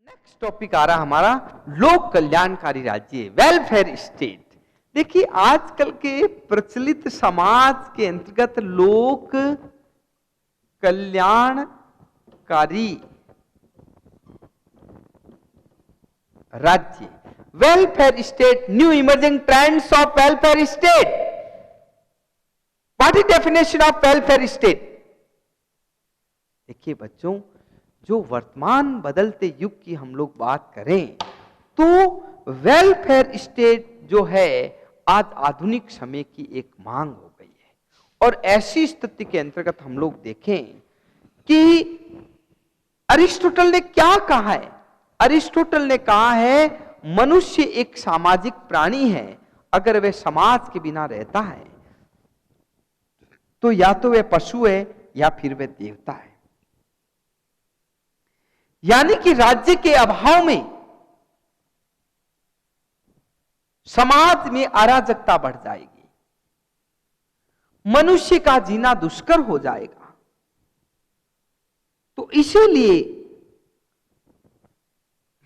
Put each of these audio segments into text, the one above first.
Next topic आ रहा हमारा लोक कल्याणकारी राज्य, वेलफेयर स्टेट। देखिए आजकल के प्रचलित समाज के अंतर्गत लोक कल्याणकारी राज्य, welfare state, new emerging trends of welfare state. What is definition of welfare state? देखिए बच्चों, जो वर्तमान बदलते युग की हम लोग बात करें तो वेलफेयर स्टेट जो है आज आधुनिक समय की एक मांग हो गई है। और ऐसी स्थिति के अंतर्गत हम लोग देखें कि अरिस्टोटल ने क्या कहा है। अरिस्टोटल ने कहा है मनुष्य एक सामाजिक प्राणी है, अगर वह समाज के बिना रहता है तो या तो वह पशु है या फिर वह देवता है। यानी कि राज्य के अभाव में समाज में अराजकता बढ़ जाएगी, मनुष्य का जीना दुष्कर हो जाएगा। तो इसीलिए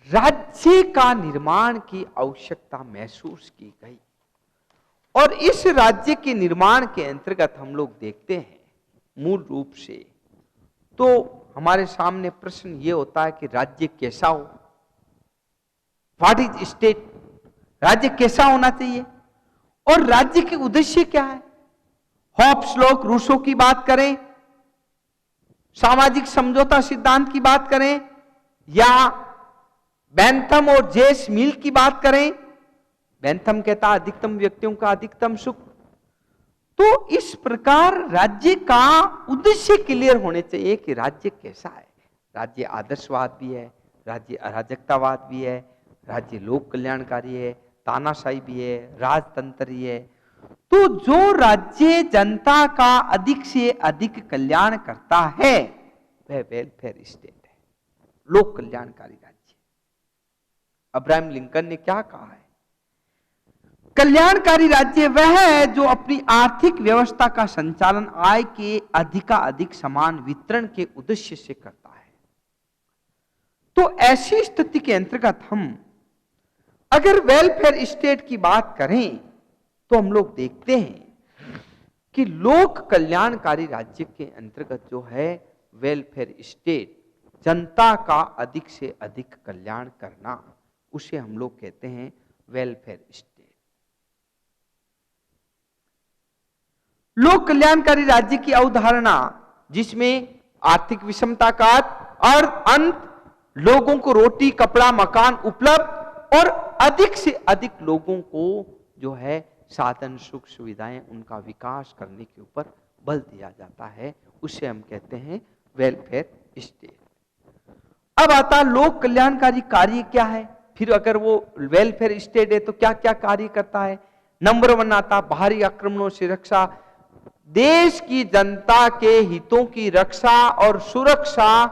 राज्य का निर्माण की आवश्यकता महसूस की गई। और इस राज्य के निर्माण के अंतर्गत हम लोग देखते हैं मूल रूप से तो हमारे सामने प्रश्न ये होता है कि राज्य कैसा हो, व्हाट इज स्टेट, राज्य कैसा होना चाहिए और राज्य के उद्देश्य क्या है। हॉब्स, लोक, रूसो की बात करें, सामाजिक समझौता सिद्धांत की बात करें या बेंथम और जेस मिल की बात करें। बेंथम कहता अधिकतम व्यक्तियों का अधिकतम सुख। तो इस प्रकार राज्य का उद्देश्य क्लियर होने चाहिए कि राज्य कैसा है। राज्य आदर्शवाद भी है, राज्य अराजकतावाद भी है, राज्य लोक कल्याणकारी है, तानाशाही भी है, राजतंत्र ही है। तो जो राज्य जनता का अधिक से अधिक कल्याण करता है वह वेलफेयर स्टेट है, लोक कल्याणकारी राज्य। अब्राहम लिंकन ने क्या कहा है, कल्याणकारी राज्य वह है जो अपनी आर्थिक व्यवस्था का संचालन आय के अधिकाधिक समान वितरण के उद्देश्य से करता है। तो ऐसी स्थिति के अंतर्गत हम अगर वेलफेयर स्टेट की बात करें तो हम लोग देखते हैं कि लोक कल्याणकारी राज्य के अंतर्गत जो है वेलफेयर स्टेट, जनता का अधिक से अधिक कल्याण करना, उसे हम लोग कहते हैं वेलफेयर स्टेट। लोक कल्याणकारी राज्य की अवधारणा जिसमें आर्थिक विषमता का और अंत, लोगों को रोटी, कपड़ा, मकान उपलब्ध और अधिक से अधिक लोगों को जो है साधन, सुख, सुविधाएं, उनका विकास करने के ऊपर बल दिया जाता है, उसे हम कहते हैं वेलफेयर स्टेट। अब आता लोक कल्याणकारी कार्य क्या है। फिर अगर वो वेलफेयर स्टेट है तो क्या क्या कार्य करता है। नंबर 1 आता बाहरी आक्रमणों से रक्षा, देश की जनता के हितों की रक्षा और सुरक्षा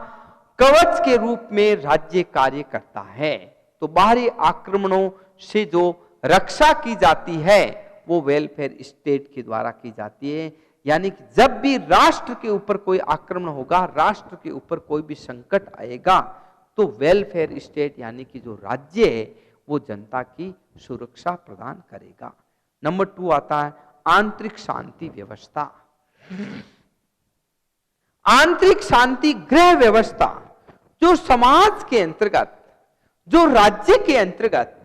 कवच के रूप में राज्य कार्य करता है। तो बाहरी आक्रमणों से जो रक्षा की जाती है वो वेलफेयर स्टेट के द्वारा की जाती है। यानी कि जब भी राष्ट्र के ऊपर कोई आक्रमण होगा, राष्ट्र के ऊपर कोई भी संकट आएगा तो वेलफेयर स्टेट यानी कि जो राज्य है वो जनता की सुरक्षा प्रदान करेगा। नंबर 2 आता है आंतरिक शांति व्यवस्था। आंतरिक शांति गृह व्यवस्था, जो समाज के अंतर्गत, जो राज्य के अंतर्गत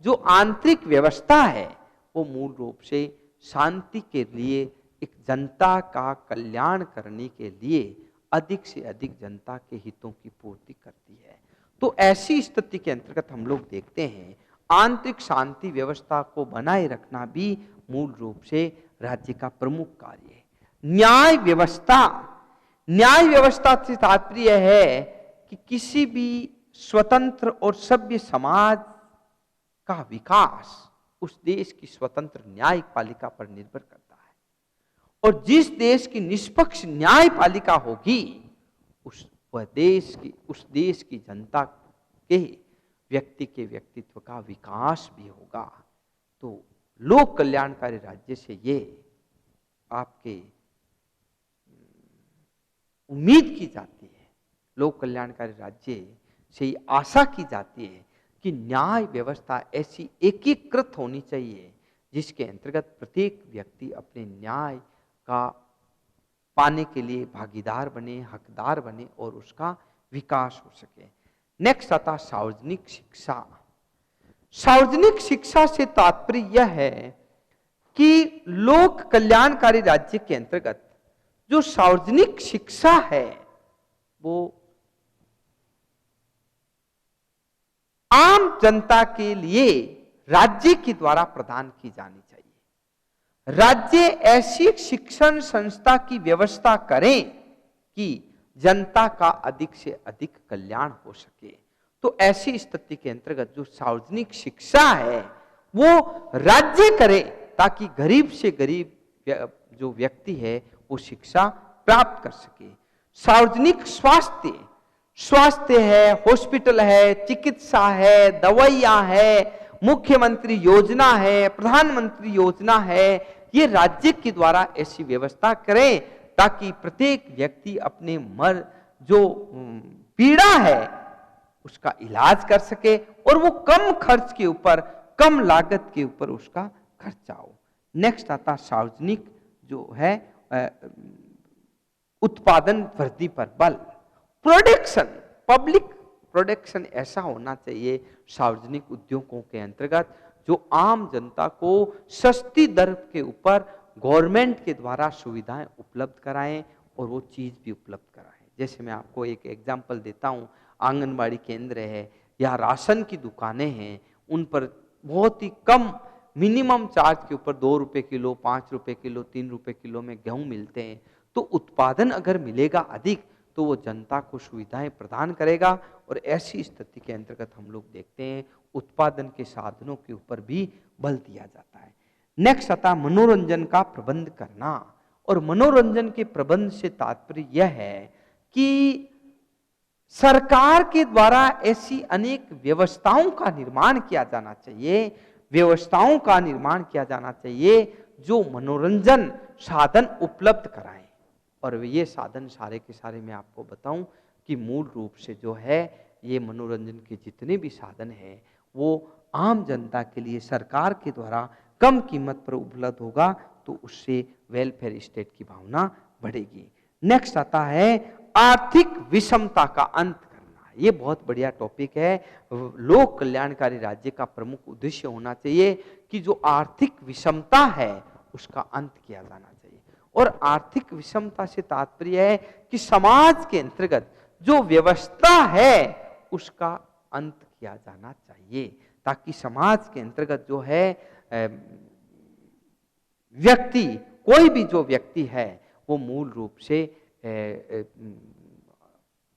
जो आंतरिक व्यवस्था है वो मूल रूप से शांति के लिए, एक जनता का कल्याण करने के लिए अधिक से अधिक जनता के हितों की पूर्ति करती है। तो ऐसी स्थिति के अंतर्गत हम लोग देखते हैं आंतरिक शांति व्यवस्था को बनाए रखना भी मूल रूप से राज्य का प्रमुख कार्य है। न्याय व्यवस्था, न्याय व्यवस्था से तात्पर्य है कि किसी भी स्वतंत्र और सभ्य समाज का विकास उस देश की स्वतंत्र न्यायपालिका पर निर्भर करता है। और जिस देश की निष्पक्ष न्यायपालिका होगी उस देश की जनता के व्यक्ति के व्यक्तित्व का विकास भी होगा। तो लोक कल्याणकारी राज्य से ये आपके उम्मीद की जाती है, लोक कल्याणकारी राज्य से ही आशा की जाती है कि न्याय व्यवस्था ऐसी एकीकृत होनी चाहिए जिसके अंतर्गत प्रत्येक व्यक्ति अपने न्याय का पाने के लिए भागीदार बने, हकदार बने और उसका विकास हो सके। नेक्स्ट आता सार्वजनिक शिक्षा। सार्वजनिक शिक्षा से तात्पर्य यह है कि लोक कल्याणकारी राज्य के अंतर्गत जो सार्वजनिक शिक्षा है वो आम जनता के लिए राज्य के द्वारा प्रदान की जानी चाहिए। राज्य ऐसी शिक्षण संस्था की व्यवस्था करें कि जनता का अधिक से अधिक कल्याण हो सके। तो ऐसी स्थिति के अंतर्गत जो सार्वजनिक शिक्षा है वो राज्य करे ताकि गरीब से गरीब जो व्यक्ति है वो शिक्षा प्राप्त कर सके। सार्वजनिक स्वास्थ्य, स्वास्थ्य है, हॉस्पिटल है, चिकित्सा है, दवाइयां है, मुख्यमंत्री योजना है, प्रधानमंत्री योजना है, ये राज्य के द्वारा ऐसी व्यवस्था करें ताकि प्रत्येक व्यक्ति अपने जो पीड़ा है उसका इलाज कर सके और वो कम खर्च के ऊपर, कम लागत के ऊपर उसका खर्चा हो। नेक्स्ट आता सार्वजनिक जो है उत्पादन वृद्धि पर बल। प्रोडक्शन, पब्लिक प्रोडक्शन ऐसा होना चाहिए सार्वजनिक उद्योगों के अंतर्गत जो आम जनता को सस्ती दर के ऊपर गवर्नमेंट के द्वारा सुविधाएं उपलब्ध कराएं और वो चीज भी उपलब्ध कराएं। जैसे मैं आपको एक एग्जांपल देता हूं, आंगनबाड़ी केंद्र है या राशन की दुकानें हैं, उन पर बहुत ही कम मिनिमम चार्ज के ऊपर 2 रुपए किलो, 5 रुपए किलो, 3 रुपए किलो में गेहूं मिलते हैं। तो उत्पादन अगर मिलेगा अधिक तो वो जनता को सुविधाएं प्रदान करेगा और ऐसी स्थिति के अंतर्गत हम लोग देखते हैं उत्पादन के साधनों के ऊपर भी बल दिया जाता है। नेक्स्ट आता मनोरंजन का प्रबंध करना। और मनोरंजन के प्रबंध से तात्पर्य यह है कि सरकार के द्वारा ऐसी अनेक व्यवस्थाओं का निर्माण किया जाना चाहिए, व्यवस्थाओं का निर्माण किया जाना चाहिए जो मनोरंजन साधन उपलब्ध कराएं। और ये साधन सारे के सारे मैं आपको बताऊं कि मूल रूप से जो है ये मनोरंजन के जितने भी साधन हैं वो आम जनता के लिए सरकार के द्वारा कम कीमत पर उपलब्ध होगा तो उससे वेलफेयर स्टेट की भावना बढ़ेगी। नेक्स्ट आता है आर्थिक विषमता का अंत करना। ये बहुत बढ़िया टॉपिक है। लोक कल्याणकारी राज्य का प्रमुख उद्देश्य होना चाहिए कि जो आर्थिक विषमता है उसका अंत किया जाना चाहिए। और आर्थिक विषमता से तात्पर्य है कि समाज के अंतर्गत जो व्यवस्था है उसका अंत किया जाना चाहिए ताकि समाज के अंतर्गत जो है व्यक्ति, कोई भी जो व्यक्ति है वो मूल रूप से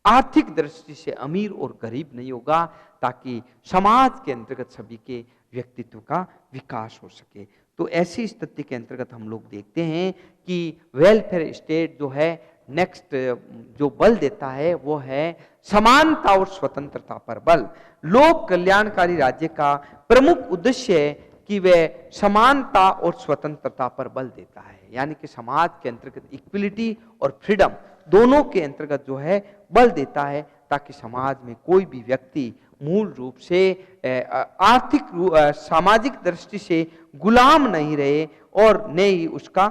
आर्थिक दृष्टि से अमीर और गरीब नहीं होगा ताकि समाज के अंतर्गत सभी के व्यक्तित्व का विकास हो सके। तो ऐसी स्थिति के अंतर्गत हम लोग देखते हैं कि वेलफेयर स्टेट जो है नेक्स्ट जो बल देता है वो है समानता और स्वतंत्रता पर बल। लोक कल्याणकारी राज्य का प्रमुख उद्देश्य है कि वह समानता और स्वतंत्रता पर बल देता है, यानी कि समाज के अंतर्गत इक्विलिटी और फ्रीडम दोनों के अंतर्गत जो है बल देता है ताकि समाज में कोई भी व्यक्ति मूल रूप से आर्थिक सामाजिक दृष्टि से गुलाम नहीं रहे और न ही उसका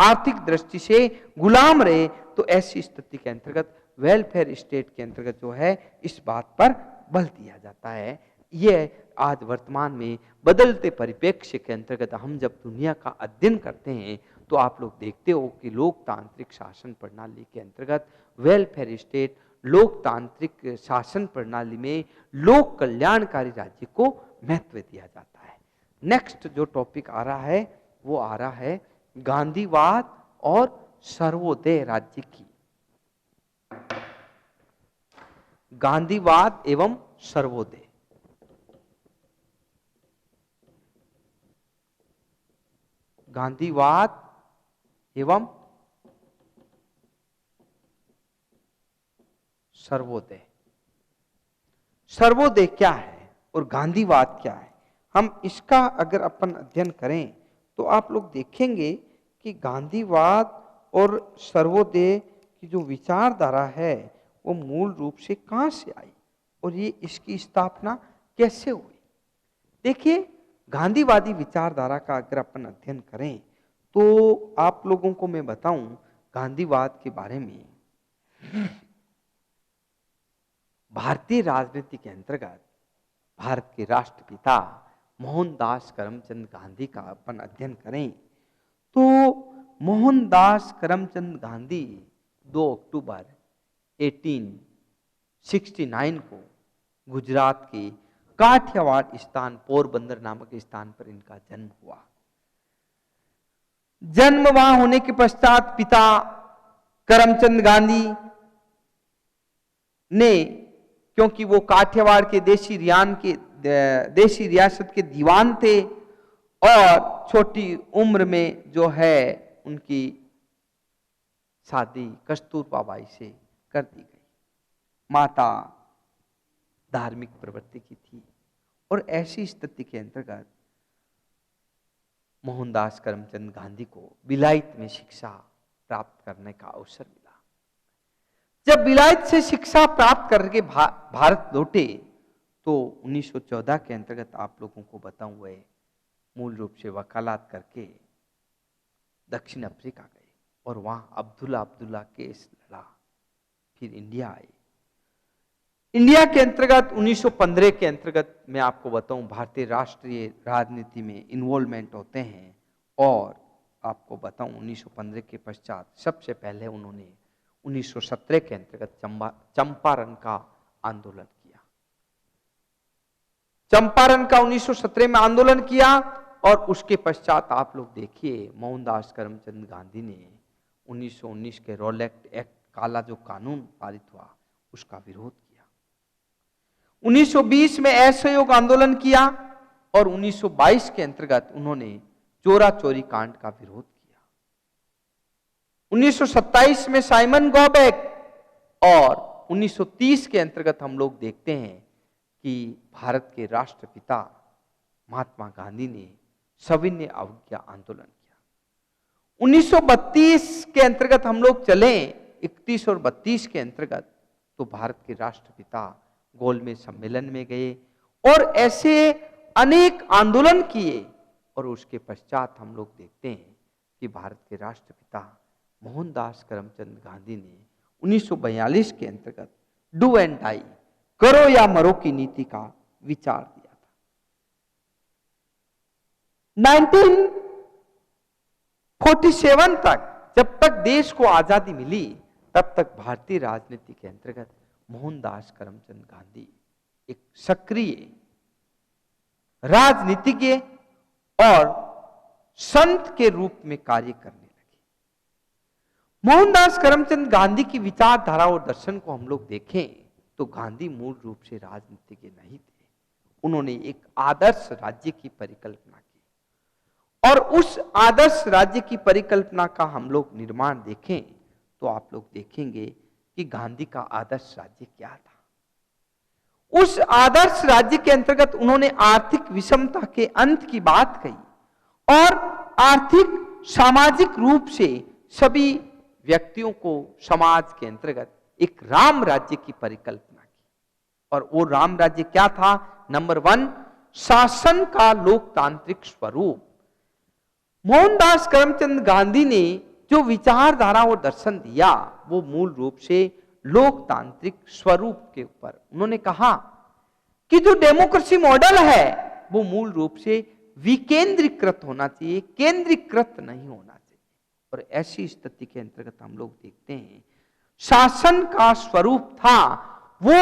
आर्थिक दृष्टि से गुलाम रहे। तो ऐसी स्थिति के अंतर्गत वेलफेयर स्टेट के अंतर्गत जो है इस बात पर बल दिया जाता है। ये आज वर्तमान में बदलते परिप्रेक्ष्य के अंतर्गत हम जब दुनिया का अध्ययन करते हैं तो आप लोग देखते हो कि लोकतांत्रिक शासन प्रणाली के अंतर्गत वेलफेयर स्टेट, लोकतांत्रिक शासन प्रणाली में लोक कल्याणकारी राज्य को महत्व दिया जाता है। नेक्स्ट जो टॉपिक आ रहा है वो आ रहा है गांधीवाद और सर्वोदय राज्य की। गांधीवाद एवं सर्वोदय। गांधीवाद एवं सर्वोदय। सर्वोदय क्या है और गांधीवाद क्या है, हम इसका अगर अपन अध्ययन करें तो आप लोग देखेंगे कि गांधीवाद और सर्वोदय की जो विचारधारा है वो मूल रूप से कहां से आई और ये इसकी स्थापना कैसे हुई। देखिए, गांधीवादी विचारधारा का अगर अपन अध्ययन करें तो आप लोगों को मैं बताऊं गांधीवाद के बारे में। भारतीय राजनीति के अंतर्गत भारत के राष्ट्रपिता मोहनदास करमचंद गांधी का अपन अध्ययन करें तो मोहनदास करमचंद गांधी 2 अक्टूबर 1869 को गुजरात के काठियावाड़ स्थान पोरबंदर नामक स्थान पर इनका जन्म हुआ। जन्म वहां होने के पश्चात पिता करमचंद गांधी ने, क्योंकि वो काठियावाड़ के देशी रियासत के दीवान थे और छोटी उम्र में जो है उनकी शादी कस्तूरबा बाई से कर दी गई। माता धार्मिक प्रवृत्ति की थी और ऐसी स्थिति के अंतर्गत मोहनदास करमचंद गांधी को विलायत में शिक्षा प्राप्त करने का अवसर मिला। जब विलायत से शिक्षा प्राप्त करके भारत लौटे तो 1914 के अंतर्गत आप लोगों को बताऊं वह मूल रूप से वकालत करके दक्षिण अफ्रीका गए और वहां अब्दुल्ला केस लड़ा। फिर इंडिया आए। इंडिया के अंतर्गत 1915 के अंतर्गत मैं आपको बताऊं भारतीय राष्ट्रीय राजनीति में इन्वॉल्वमेंट होते हैं और आपको बताऊं 1915 के पश्चात सबसे पहले उन्होंने 1917 के अंतर्गत चंपारण का आंदोलन किया। चंपारण का 1917 में आंदोलन किया और उसके पश्चात आप लोग देखिए मोहनदास करमचंद गांधी ने 1919 के रोलेक्ट एक्ट काला जो कानून पारित हुआ उसका विरोध किया। 1920 में असहयोग आंदोलन किया और 1922 के अंतर्गत उन्होंने चोरा चोरी कांड का विरोध किया। 1927 में साइमन गोबैक और 1930 के अंतर्गत हम लोग देखते हैं कि भारत के राष्ट्रपिता महात्मा गांधी ने सविनय अवज्ञा आंदोलन किया। 1932 के अंतर्गत हम लोग चले 31 और 32 के अंतर्गत तो भारत के राष्ट्रपिता गोलमेज सम्मेलन में गए और ऐसे अनेक आंदोलन किए और उसके पश्चात हम लोग देखते हैं कि भारत के राष्ट्रपिता मोहनदास करमचंद गांधी ने 1942 के अंतर्गत डू एंड डाई, करो या मरो की नीति का विचार दिया था। 1947 तक जब तक देश को आजादी मिली तब तक भारतीय राजनीति के अंतर्गत मोहनदास करमचंद गांधी एक सक्रिय राजनीतिज्ञ और संत के रूप में कार्य करने लगे। मोहनदास करमचंद गांधी की विचारधारा और दर्शन को हम लोग देखें तो गांधी मूल रूप से राजनीतिज्ञ नहीं थे। उन्होंने एक आदर्श राज्य की परिकल्पना की और उस आदर्श राज्य की परिकल्पना का हम लोग निर्माण देखें तो आप लोग देखेंगे कि गांधी का आदर्श राज्य क्या था। उस आदर्श राज्य के अंतर्गत उन्होंने आर्थिक विषमता के अंत की बात कही और आर्थिक सामाजिक रूप से सभी व्यक्तियों को समाज के अंतर्गत एक राम राज्य की परिकल्पना की। और वो राम राज्य क्या था? नंबर 1, शासन का लोकतांत्रिक स्वरूप। मोहनदास करमचंद गांधी ने जो विचारधारा और दर्शन दिया वो मूल रूप से लोकतांत्रिक स्वरूप के ऊपर। उन्होंने कहा कि जो डेमोक्रेसी मॉडल है वो मूल रूप से विकेंद्रीकृत होना चाहिए, केंद्रीकृत नहीं होना चाहिए। और ऐसी स्थिति के अंतर्गत हम लोग देखते हैं शासन का स्वरूप था वो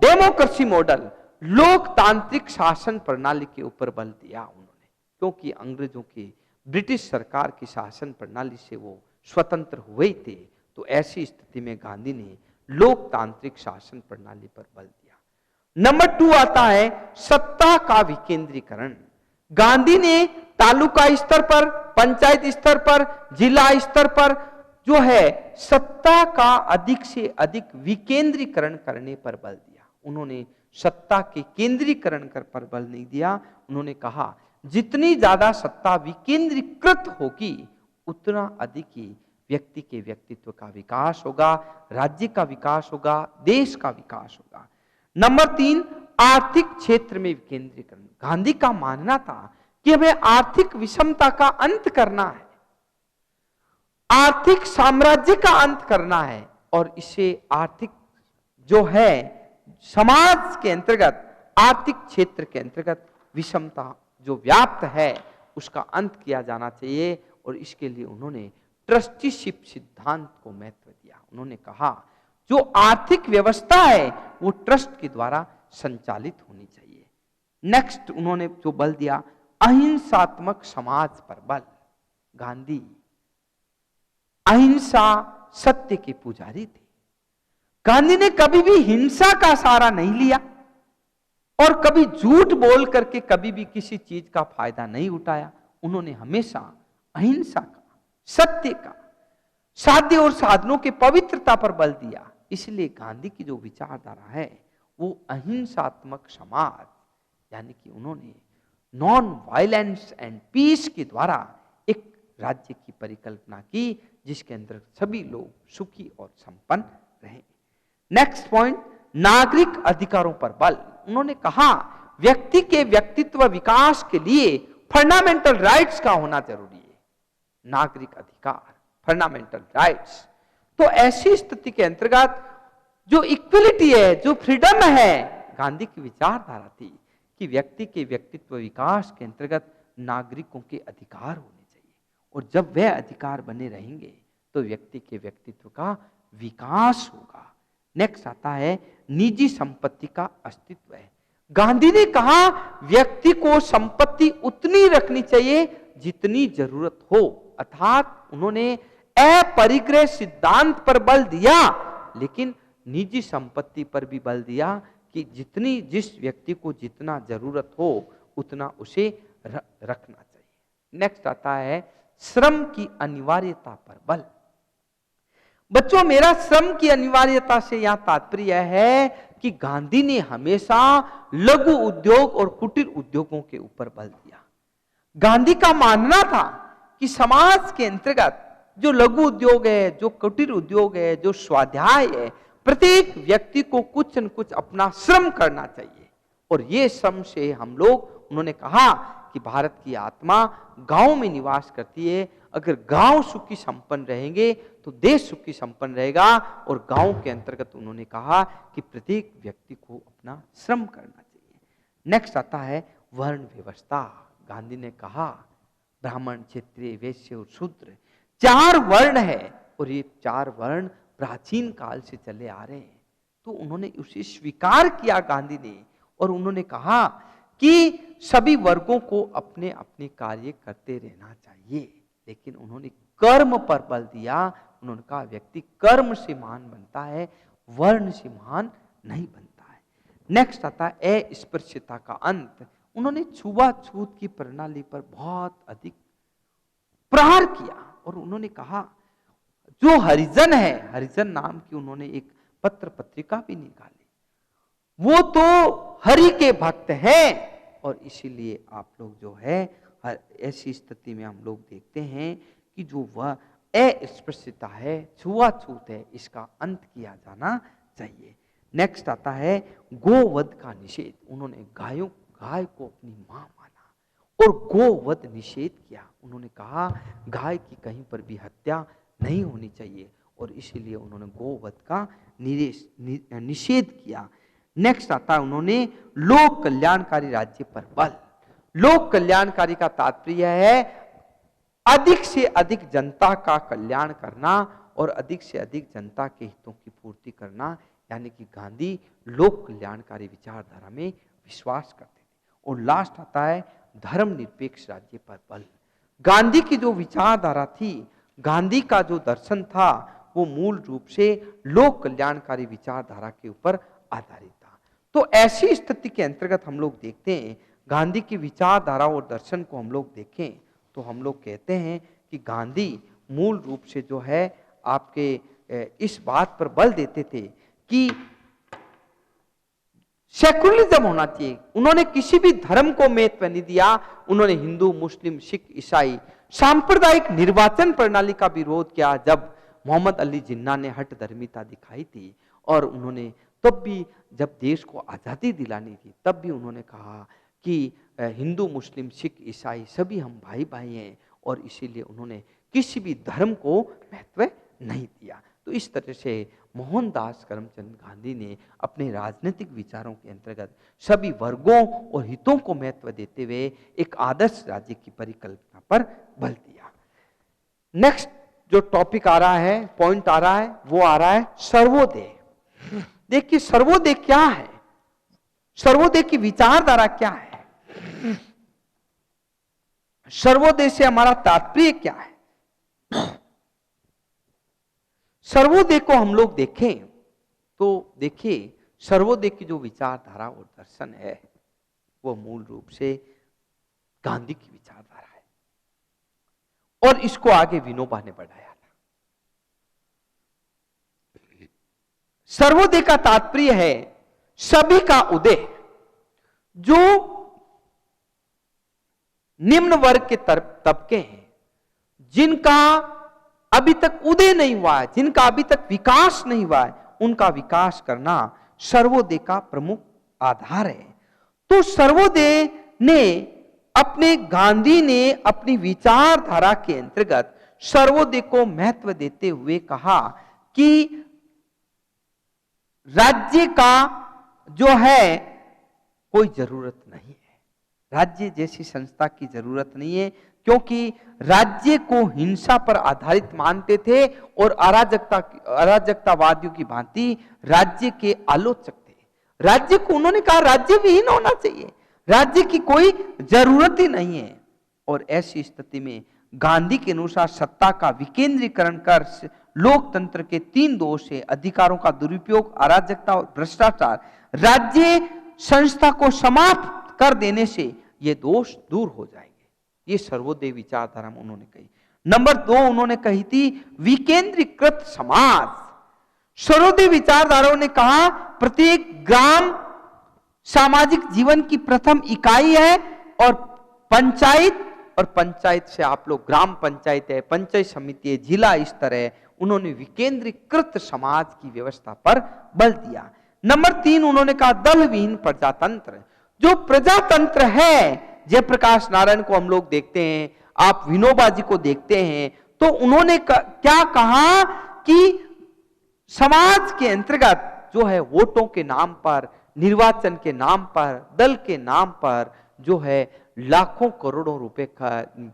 डेमोक्रेसी मॉडल, लोकतांत्रिक शासन प्रणाली के ऊपर बल दिया उन्होंने, क्योंकि अंग्रेजों की ब्रिटिश सरकार की शासन प्रणाली से वो स्वतंत्र हुए थे। तो ऐसी स्थिति में गांधी ने लोकतांत्रिक शासन प्रणाली पर बल दिया। नंबर 2 आता है सत्ता का विकेंद्रीकरण। गांधी ने तालुका स्तर पर, पंचायत स्तर पर, जिला स्तर पर जो है सत्ता का अधिक से अधिक विकेंद्रीकरण करने पर बल दिया। उन्होंने सत्ता के केंद्रीकरण पर बल नहीं दिया। उन्होंने कहा जितनी ज्यादा सत्ता विकेंद्रीकृत होगी उतना अधिक ही व्यक्ति के व्यक्तित्व का विकास होगा, राज्य का विकास होगा, देश का विकास होगा। नंबर 3, आर्थिक क्षेत्र में विकेंद्रीकरण। गांधी का मानना था कि हमें आर्थिक विषमता का अंत करना है, आर्थिक साम्राज्य का अंत करना है, और इसे आर्थिक जो है समाज के अंतर्गत, आर्थिक क्षेत्र के अंतर्गत विषमता जो व्याप्त है उसका अंत किया जाना चाहिए। और इसके लिए उन्होंने ट्रस्टीशिप सिद्धांत को महत्व दिया। उन्होंने कहा जो आर्थिक व्यवस्था है वो ट्रस्ट के द्वारा संचालित होनी चाहिए। नेक्स्ट उन्होंने जो बल दिया, अहिंसात्मक समाज पर बल। गांधी अहिंसा सत्य के पुजारी थे। गांधी ने कभी भी हिंसा का सहारा नहीं लिया और कभी झूठ बोल करके कभी भी किसी चीज का फायदा नहीं उठाया। उन्होंने हमेशा अहिंसा का, सत्य का, साध्य और साधनों के पवित्रता पर बल दिया। इसलिए गांधी की जो विचारधारा है वो अहिंसात्मक समाज, यानी कि उन्होंने नॉन वायलेंस एंड पीस के द्वारा एक राज्य की परिकल्पना की जिसके अंदर सभी लोग सुखी और संपन्न रहे। नेक्स्ट पॉइंट, नागरिक अधिकारों पर बल। उन्होंने कहा व्यक्ति के व्यक्तित्व विकास के लिए फंडामेंटल राइट्स का होना जरूरी है। नागरिक अधिकार, फंडामेंटल राइट्स। तो ऐसी स्थिति के अंतर्गत जो इक्वलिटी है, जो फ्रीडम है, गांधी की विचारधारा थी कि व्यक्ति के व्यक्तित्व विकास के अंतर्गत नागरिकों के अधिकार होने चाहिए, और जब वह अधिकार बने रहेंगे तो व्यक्ति के व्यक्तित्व का विकास होगा। नेक्स्ट आता है निजी संपत्ति का अस्तित्व है। गांधी ने कहा व्यक्ति को संपत्ति उतनी रखनी चाहिए जितनी जरूरत हो, अर्थात उन्होंने अपरिग्रह सिद्धांत पर बल दिया, लेकिन निजी संपत्ति पर भी बल दिया कि जितनी जिस व्यक्ति को जितना जरूरत हो उतना उसे रखना चाहिए। नेक्स्ट आता है श्रम की अनिवार्यता पर बल। बच्चों, मेरा श्रम की अनिवार्यता से यहां तात्पर्य है कि गांधी ने हमेशा लघु उद्योग और कुटीर उद्योगों के ऊपर बल दिया। गांधी का मानना था कि समाज के अंतर्गत जो लघु उद्योग है, जो कुटीर उद्योग है, जो स्वाध्याय है, प्रत्येक व्यक्ति को कुछ न कुछ अपना श्रम करना चाहिए। और ये श्रम से हम लोग, उन्होंने कहा कि भारत की आत्मा गांव में निवास करती है। अगर गांव सुखी संपन्न रहेंगे तो देश सुखी संपन्न रहेगा। और गांव के अंतर्गत उन्होंने कहा कि प्रत्येक व्यक्ति को अपना श्रम करना चाहिए। नेक्स्ट आता है वर्ण व्यवस्था। गांधी ने कहा ब्राह्मण, क्षत्रिय, वैश्य और शूद्र 4 वर्ण है, और ये 4 वर्ण प्राचीन काल से चले आ रहे हैं। तो उन्होंने उसे स्वीकार किया गांधी ने, और उन्होंने कहा कि सभी वर्गों को अपने अपने कार्य करते रहना चाहिए, लेकिन उन्होंने कर्म पर बल दिया। उन्होंने कहा व्यक्ति कर्म से महान बनता है, वर्ण से महान नहीं बनता है। नेक्स्ट आता है अस्पृश्यता का अंत। उन्होंने छुआछूत की प्रणाली पर बहुत अधिक प्रहार किया, और उन्होंने कहा जो हरिजन है, हरिजन नाम की उन्होंने एक पत्र पत्रिका भी निकाली, वो तो हरि के भक्त हैं। और इसीलिए आप लोग जो है ऐसी स्थिति में हम लोग देखते हैं कि जो वह अस्पृश्यता है, छुआछूत है, इसका अंत किया जाना चाहिए। नेक्स्ट आता है गोवध का निषेध। उन्होंने गाय को अपनी मां माना और गोवध निषेध किया। उन्होंने कहा गाय की कहीं पर भी हत्या नहीं होनी चाहिए, और इसीलिए उन्होंने गोवध का निषेध किया। नेक्स्ट आता है उन्होंने लोक कल्याणकारी राज्य पर बल। लोक कल्याणकारी का तात्पर्य है अधिक से अधिक जनता का कल्याण करना और अधिक से अधिक जनता के हितों की पूर्ति करना, यानी कि गांधी लोक कल्याणकारी विचारधारा में विश्वास करते थे। और लास्ट आता है धर्मनिरपेक्ष राज्य पर बल। गांधी की जो विचारधारा थी, गांधी का जो दर्शन था, वो मूल रूप से लोक कल्याणकारी विचारधारा के ऊपर आधारित था। तो ऐसी स्थिति के अंतर्गत हम लोग देखते हैं, गांधी की विचारधारा और दर्शन को हम लोग देखें तो हम लोग कहते हैं कि गांधी मूल रूप से जो है आपके इस बात पर बल देते थे कि सेकुलरिज्म होना चाहिए। उन्होंने किसी भी धर्म को महत्व नहीं दिया। उन्होंने हिंदू, मुस्लिम, सिख, ईसाई सांप्रदायिक निर्वाचन प्रणाली का विरोध किया जब मोहम्मद अली जिन्ना ने हट धर्मिता दिखाई थी, और उन्होंने तब भी जब देश को आजादी दिलानी थी तब भी उन्होंने कहा कि हिंदू मुस्लिम सिख ईसाई सभी हम भाई भाई हैं, और इसीलिए उन्होंने किसी भी धर्म को महत्व नहीं दिया। तो इस तरह से मोहनदास करमचंद गांधी ने अपने राजनीतिक विचारों के अंतर्गत सभी वर्गों और हितों को महत्व देते हुए एक आदर्श राज्य की परिकल्पना पर बल दिया। नेक्स्ट जो टॉपिक आ रहा है, पॉइंट आ रहा है, वो आ रहा है सर्वोदय। देखिए सर्वोदय क्या है, सर्वोदय की विचारधारा क्या है, सर्वोदय से हमारा तात्पर्य क्या है। सर्वोदय को हम लोग देखें तो देखिए सर्वोदय की जो विचारधारा और दर्शन है वो मूल रूप से गांधी की विचारधारा है, और इसको आगे विनोबा ने बढ़ाया था। सर्वोदय का तात्पर्य है सभी का उदय, जो निम्न वर्ग के तबके हैं, जिनका अभी तक उदय नहीं हुआ है, जिनका अभी तक विकास नहीं हुआ है, उनका विकास करना सर्वोदय का प्रमुख आधार है। तो सर्वोदय ने गांधी ने अपनी विचारधारा के अंतर्गत सर्वोदय को महत्व देते हुए कहा कि राज्य का जो है कोई जरूरत नहीं है, राज्य जैसी संस्था की जरूरत नहीं है, क्योंकि राज्य को हिंसा पर आधारित मानते थे और अराजकतावादियों की भांति राज्य के आलोचक थे। राज्य को उन्होंने कहा राज्य विहीन होना चाहिए, राज्य की कोई जरूरत ही नहीं है। और ऐसी स्थिति में गांधी के अनुसार सत्ता का विकेंद्रीकरण कर लोकतंत्र के 3 दोष है, अधिकारों का दुरुपयोग, अराजकता और भ्रष्टाचार, राज्य संस्था को समाप्त कर देने से ये दोष दूर हो जाएंगे। ये सर्वोदय विचारधारा में उन्होंने कही। नंबर 2 उन्होंने कही थी विकेंद्रीकृत समाज। सर्वोदय विचारधाराओं ने कहा प्रत्येक ग्राम सामाजिक जीवन की प्रथम इकाई है, और पंचायत से आप लोग ग्राम पंचायत है, पंचायत समिति है, जिला स्तर है। उन्होंने विकेंद्रीकृत समाज की व्यवस्था पर बल दिया। नंबर 3 उन्होंने कहा दलविहीन प्रजातंत्र। जो प्रजातंत्र है, जयप्रकाश नारायण को हम लोग देखते हैं, आप विनोबा जी को देखते हैं, तो उन्होंने क्या कहा कि समाज के अंतर्गत जो है वोटों के नाम पर, निर्वाचन के नाम पर, दल के नाम पर जो है लाखों करोड़ों रुपए का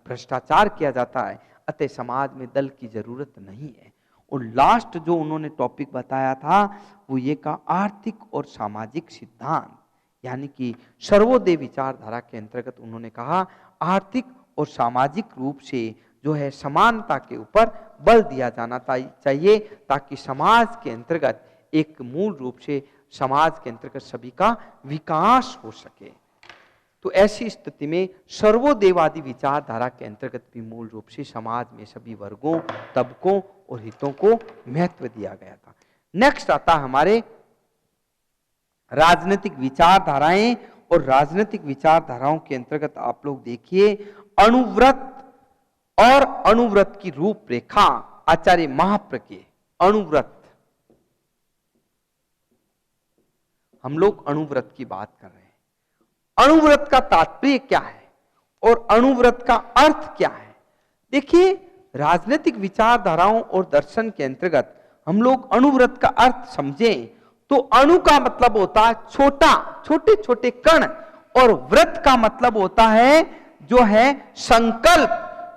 भ्रष्टाचार किया जाता है, अतः समाज में दल की जरूरत नहीं है। और लास्ट जो उन्होंने टॉपिक बताया था वो ये का आर्थिक और सामाजिक सिद्धांत, यानी कि सर्वोदय विचारधारा के अंतर्गत उन्होंने कहा आर्थिक और सामाजिक रूप से जो है समानता के ऊपर बल दिया जाना चाहिए, ताकि समाज के अंतर्गत एक मूल रूप से समाज के अंतर्गत सभी का विकास हो सके। तो ऐसी स्थिति में सर्वोदयवादी विचारधारा के अंतर्गत भी मूल रूप से समाज में सभी वर्गों, तबकों और हितों को महत्व दिया गया था। नेक्स्ट आता हमारे राजनीतिक विचारधाराएं, और राजनीतिक विचारधाराओं के अंतर्गत आप लोग देखिए अणुव्रत और अणुव्रत की रूपरेखा आचार्य महाप्र के। अणुव्रत, हम लोग अणुव्रत की बात कर रहे हैं। अणुव्रत का तात्पर्य क्या है और अणुव्रत का अर्थ क्या है? देखिए राजनीतिक विचारधाराओं और दर्शन के अंतर्गत हम लोग अणुव्रत का अर्थ समझें तो अणु का मतलब होता है छोटा, छोटे छोटे कण, और व्रत का मतलब होता है जो है संकल्प,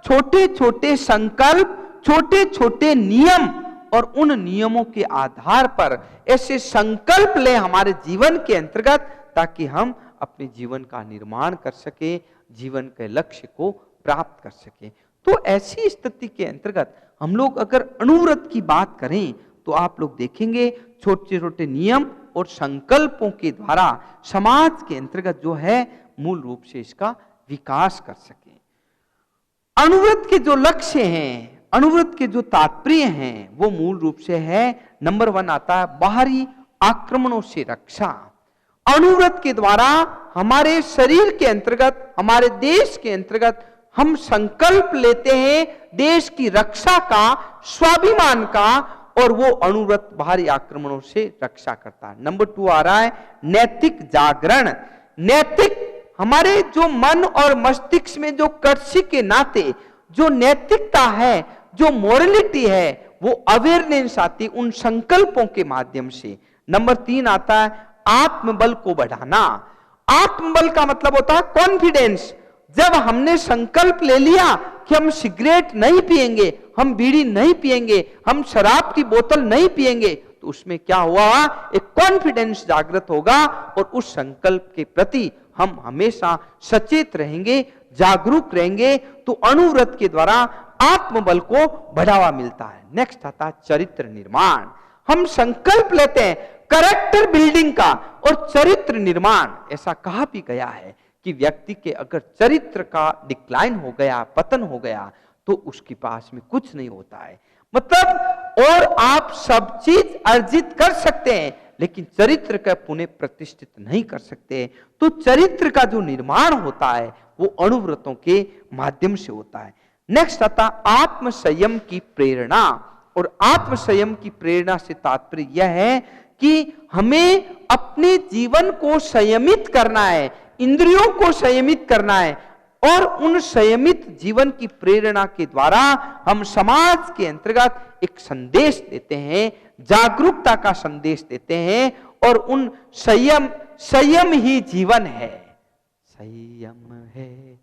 छोटे छोटे संकल्प, छोटे छोटे नियम, और उन नियमों के आधार पर ऐसे संकल्प ले हमारे जीवन के अंतर्गत, ताकि हम अपने जीवन का निर्माण कर सके, जीवन के लक्ष्य को प्राप्त कर सके। तो ऐसी स्थिति के अंतर्गत हम लोग अगर अणुव्रत की बात करें तो आप लोग देखेंगे छोटे छोटे नियम और संकल्पों के द्वारा समाज के अंतर्गत जो है मूल रूप से इसका विकास कर सके। अणुव्रत के जो लक्ष्य हैं, अणुव्रत के जो तात्पर्य हैं, वो मूल रूप से है नंबर 1 आता है बाहरी आक्रमणों से रक्षा। अणुव्रत के द्वारा हमारे शरीर के अंतर्गत, हमारे देश के अंतर्गत हम संकल्प लेते हैं देश की रक्षा का, स्वाभिमान का, और वो अणुव्रत बाहरी आक्रमणों से रक्षा करता है। नंबर 2 आ रहा है नैतिक जागरण। नैतिक, हमारे जो मन और मस्तिष्क में जो कृषि के नाते जो नैतिकता है, जो मोरलिटी है, वो अवेयरनेस आती उन संकल्पों के माध्यम से। नंबर 3 आता है आत्मबल को बढ़ाना। आत्मबल का मतलब होता है कॉन्फिडेंस। जब हमने संकल्प ले लिया कि हम सिगरेट नहीं पिएंगे, हम बीड़ी नहीं पिएंगे, हम शराब की बोतल नहीं पिएंगे, तो उसमें क्या हुआ, एक कॉन्फिडेंस जागृत होगा और उस संकल्प के प्रति हम हमेशा सचेत रहेंगे, जागरूक रहेंगे, तो अणुव्रत के द्वारा आत्मबल को बढ़ावा मिलता है। नेक्स्ट आता है चरित्र निर्माण। हम संकल्प लेते हैं कैरेक्टर बिल्डिंग का और चरित्र निर्माण। ऐसा कहा भी गया है कि व्यक्ति के अगर चरित्र का डिक्लाइन हो गया, पतन हो गया, तो उसके पास में कुछ नहीं होता है। मतलब और आप सब चीज अर्जित कर सकते हैं, लेकिन चरित्र का पुनः प्रतिष्ठित नहीं कर सकते। तो चरित्र का जो निर्माण होता है वो अणुव्रतों के माध्यम से होता है। नेक्स्ट आता आत्म संयम की प्रेरणा। और आत्म संयम की प्रेरणा से तात्पर्य यह है कि हमें अपने जीवन को संयमित करना है, इंद्रियों को संयमित करना है, और उन संयमित जीवन की प्रेरणा के द्वारा हम समाज के अंतर्गत एक संदेश देते हैं, जागरूकता का संदेश देते हैं, और उन संयम ही जीवन है। संयम है।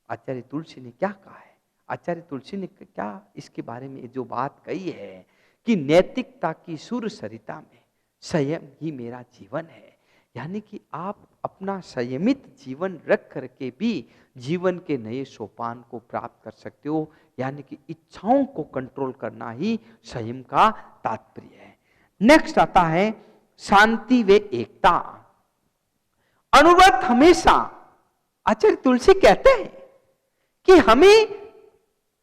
आचार्य तुलसी ने क्या कहा है? आचार्य तुलसी ने क्या इसके बारे में जो बात कही है कि नैतिकता की सुर सरिता में संयम ही मेरा जीवन है। यानी कि आप अपना संयमित जीवन रख करके भी जीवन के नए सोपान को प्राप्त कर सकते हो। यानी कि इच्छाओं को कंट्रोल करना ही संयम का तात्पर्य है। नेक्स्ट आता है शांति व एकता। अणुव्रत हमेशा, आचार्य तुलसी कहते हैं कि हमें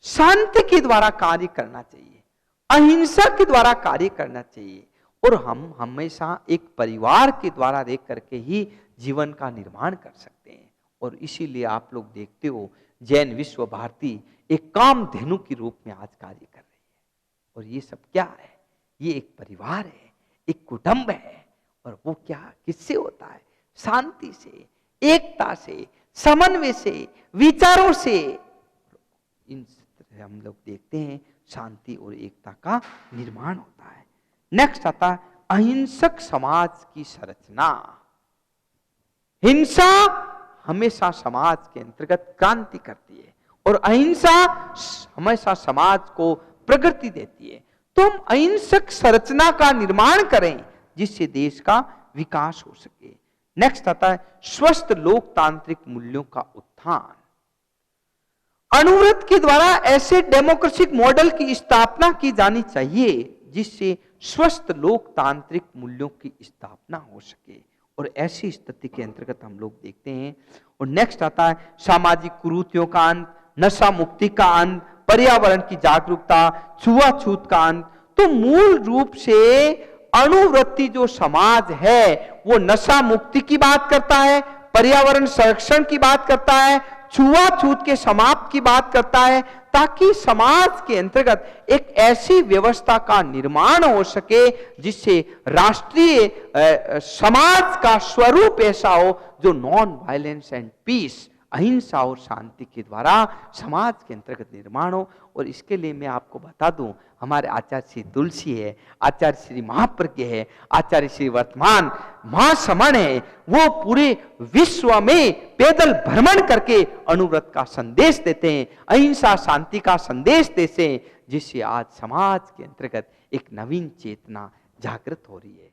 शांति के द्वारा कार्य करना चाहिए, अहिंसा के द्वारा कार्य करना चाहिए, और हम हमेशा एक परिवार के द्वारा देख करके ही जीवन का निर्माण कर सकते हैं। और इसीलिए आप लोग देखते हो जैन विश्व भारती एक कामधेनु के रूप में आज कार्य कर रही है। और ये सब क्या है? ये एक परिवार है, एक कुटुंब है। और वो क्या किससे होता है? शांति से, एकता से, समन्वय से, विचारों से। इन हम लोग देखते हैं शांति और एकता का निर्माण होता है। नेक्स्ट आता है अहिंसक समाज की संरचना। हिंसा हमेशा समाज के अंतर्गत क्रांति करती है और अहिंसा हमेशा समाज को प्रगति देती है। तो हम अहिंसक संरचना का निर्माण करें जिससे देश का विकास हो सके। नेक्स्ट आता है स्वस्थ लोकतांत्रिक मूल्यों का उत्थान। अणुव्रत के द्वारा ऐसे डेमोक्रेटिक मॉडल की स्थापना की जानी चाहिए जिससे स्वस्थ लोकतांत्रिक मूल्यों की स्थापना हो सके। और ऐसी स्थिति के अंतर्गत हम लोग देखते हैं। और नेक्स्ट आता है सामाजिक कुरीतियों का अंत, नशा मुक्ति का अंत, पर्यावरण की जागरूकता, छुआछूत का अंत। तो मूल रूप से अणुव्रती जो समाज है वो नशा मुक्ति की बात करता है, पर्यावरण संरक्षण की बात करता है, छुआछूत के समाप्त की बात करता है, ताकि समाज के अंतर्गत एक ऐसी व्यवस्था का निर्माण हो सके जिससे राष्ट्रीय समाज का स्वरूप ऐसा हो जो नॉन वायलेंस एंड पीस, अहिंसा और शांति के द्वारा समाज के अंतर्गत निर्माण हो। और इसके लिए मैं आपको बता दूं, हमारे आचार्य श्री तुलसी है, आचार्य श्री महाप्रज्ञ है, आचार्य श्री वर्तमान महासमण है, वो पूरे विश्व में पैदल भ्रमण करके अणुव्रत का संदेश देते हैं, अहिंसा शांति का संदेश देते हैं, जिससे आज समाज के अंतर्गत एक नवीन चेतना जागृत हो रही है।